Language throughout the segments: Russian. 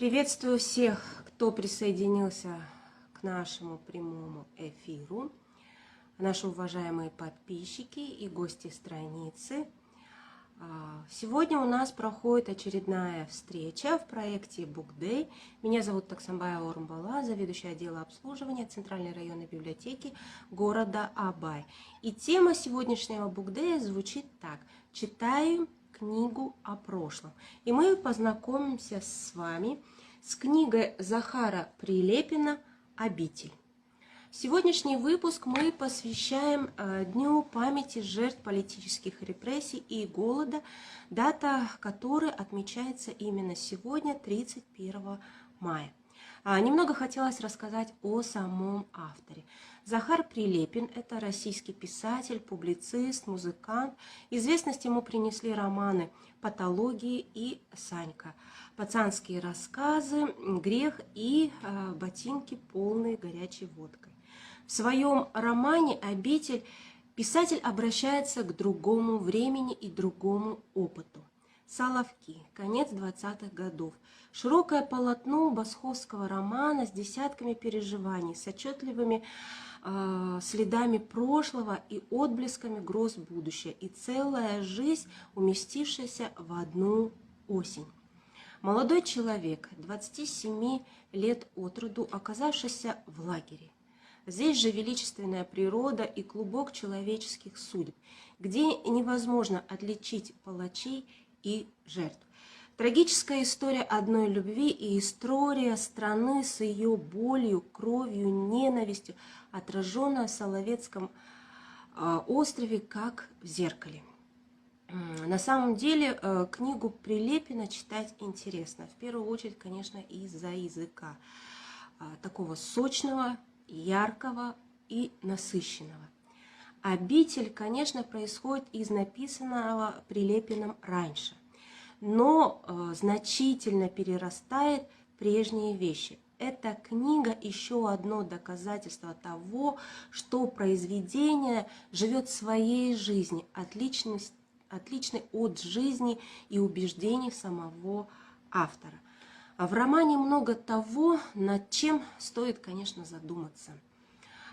Приветствую всех, кто присоединился к нашему прямому эфиру, наши уважаемые подписчики и гости страницы. Сегодня у нас проходит очередная встреча в проекте Book Day. Меня зовут Таксамбая Орумбала, заведующая отдела обслуживания Центральной районной библиотеки города Абай. И тема сегодняшнего Book Day звучит так: «Читаем книгу о прошлом». И мы познакомимся с вами с книгой Захара Прилепина «Обитель». Сегодняшний выпуск мы посвящаем Дню памяти жертв политических репрессий и голода, дата которой отмечается именно сегодня, 31 мая. Немного хотелось рассказать о самом авторе. Захар Прилепин – это российский писатель, публицист, музыкант. Известность ему принесли романы «Патологии» и «Санька», «Пацанские рассказы», «Грех» и «Ботинки, полные горячей водкой». В своем романе «Обитель» писатель обращается к другому времени и другому опыту. Соловки, конец 20-х годов. Широкое полотно басховского романа с десятками переживаний, с отчетливыми следами прошлого и отблесками гроз будущего, и целая жизнь, уместившаяся в одну осень. Молодой человек, 27 лет от роду, оказавшийся в лагере. Здесь же величественная природа и клубок человеческих судеб, где невозможно отличить палачей и жертв. Трагическая история одной любви и история страны с ее болью, кровью, ненавистью, отраженная в Соловецком острове, как в зеркале. На самом деле книгу Прилепина читать интересно. В первую очередь, конечно, из-за языка. Такого сочного, яркого и насыщенного. «Обитель», конечно, происходит из написанного Прилепиным раньше, но значительно перерастает прежние вещи. Эта книга еще одно доказательство того, что произведение живет своей жизнью, отличной от жизни и убеждений самого автора. В романе много того, над чем стоит, конечно, задуматься.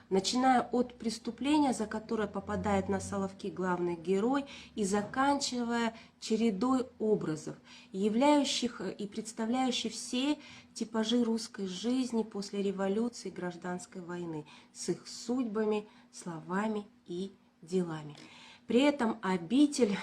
Начиная от преступления, за которое попадает на Соловки главный герой, и заканчивая чередой образов, являющих и представляющих все типажи русской жизни после революции и гражданской войны, с их судьбами, словами и делами. При этом «Обитель»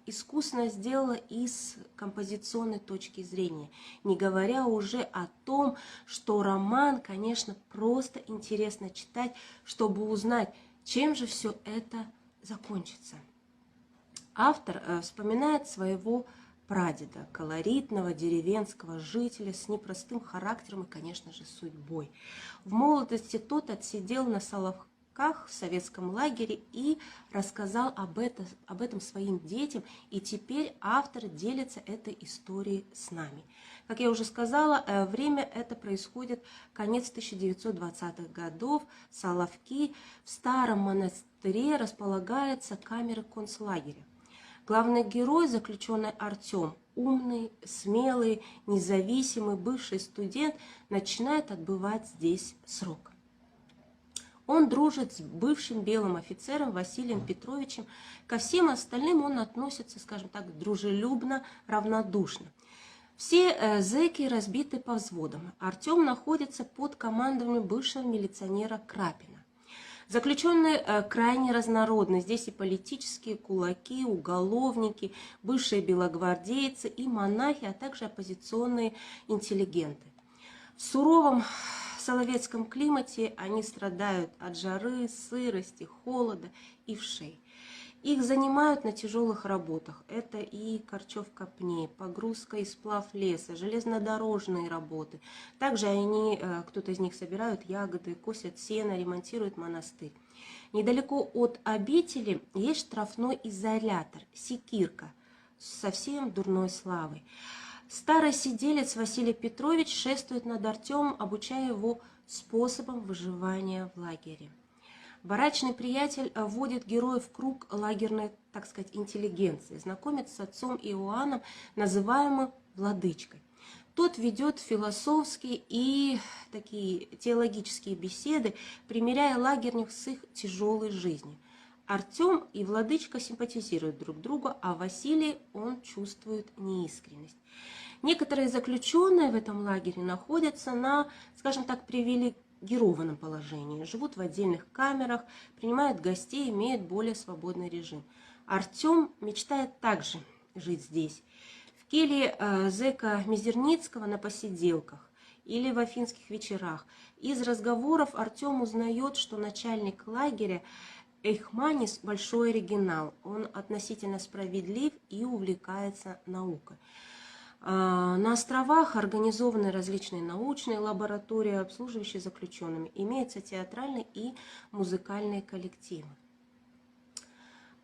искусно сделала и с композиционной точки зрения, не говоря уже о том, что роман, конечно, просто интересно читать, чтобы узнать, чем же все это закончится. Автор вспоминает своего прадеда, колоритного деревенского жителя с непростым характером и, конечно же, судьбой. В молодости тот отсидел на Соловках в советском лагере и рассказал об этом своим детям, и теперь автор делится этой историей с нами. Как я уже сказала, время это происходит конец 1920-х годов. Соловки. В старом монастыре располагается камера концлагеря. Главный герой, заключенный Артем, умный, смелый, независимый, бывший студент, начинает отбывать здесь срок. Он дружит с бывшим белым офицером Василием Петровичем. Ко всем остальным он относится, скажем так, дружелюбно, равнодушно. Все зэки разбиты по взводам. Артем находится под командованием бывшего милиционера Крапина. Заключенные крайне разнородны. Здесь и политические кулаки, уголовники, бывшие белогвардейцы и монахи, а также оппозиционные интеллигенты. В суровом соловецком климате они страдают от жары, сырости, холода и вшей. Их занимают на тяжелых работах. Это и корчевка пней, погрузка и сплав леса, железнодорожные работы. Также кто-то из них собирают ягоды, косят сено, ремонтируют монастырь. Недалеко от обители есть штрафной изолятор, Секирка, с совсем дурной славой. Старый сиделец Василий Петрович шествует над Артемом, обучая его способам выживания в лагере. Барачный приятель вводит героя в круг лагерной, так сказать, интеллигенции, знакомит с отцом Иоанном, называемым Владычкой. Тот ведет философские и такие теологические беседы, примиряя лагерных с их тяжелой жизнью. Артем и Владычка симпатизируют друг другу, а Василий, он чувствует неискренность. Некоторые заключенные в этом лагере находятся на, скажем так, привилегированном положении, живут в отдельных камерах, принимают гостей, имеют более свободный режим. Артем мечтает также жить здесь. В келье зэка Мизерницкого на посиделках или в афинских вечерах. Из разговоров Артем узнает, что начальник лагеря Эйхманис – большой оригинал. Он относительно справедлив и увлекается наукой. На островах организованы различные научные лаборатории, обслуживающие заключенными. Имеются театральные и музыкальные коллективы.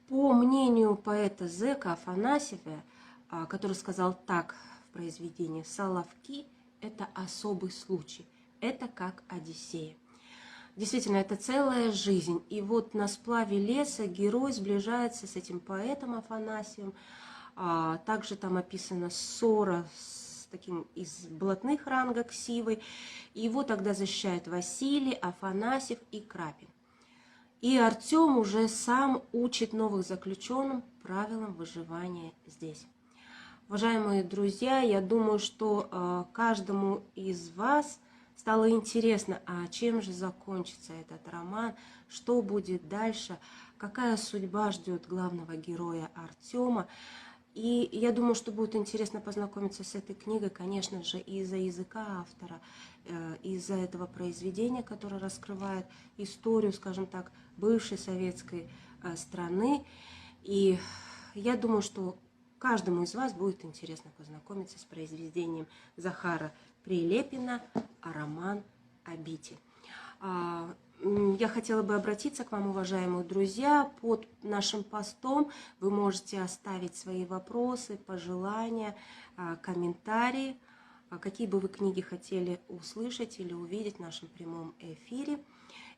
По мнению поэта зэка Афанасьева, который сказал так в произведении: «Соловки – это особый случай, это как Одиссея». Действительно, это целая жизнь. И вот на сплаве леса герой сближается с этим поэтом Афанасьевым. Также там описана ссора с таким из блатных ранга ксивой. И его тогда защищают Василий, Афанасьев и Крапин. И Артем уже сам учит новых заключенных правилам выживания здесь. Уважаемые друзья, я думаю, что каждому из вас стало интересно, а чем же закончится этот роман, что будет дальше, какая судьба ждет главного героя Артема. И я думаю, что будет интересно познакомиться с этой книгой, конечно же, из-за языка автора, из-за этого произведения, которое раскрывает историю, скажем так, бывшей советской страны. И я думаю, что каждому из вас будет интересно познакомиться с произведением Захара Прилепина «Роман о Бите». Я хотела бы обратиться к вам, уважаемые друзья. Под нашим постом вы можете оставить свои вопросы, пожелания, комментарии, какие бы вы книги хотели услышать или увидеть в нашем прямом эфире.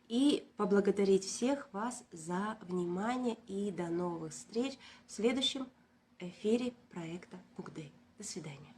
И поблагодарить всех вас за внимание. И до новых встреч в следующем эфире проекта Book Day. До свидания.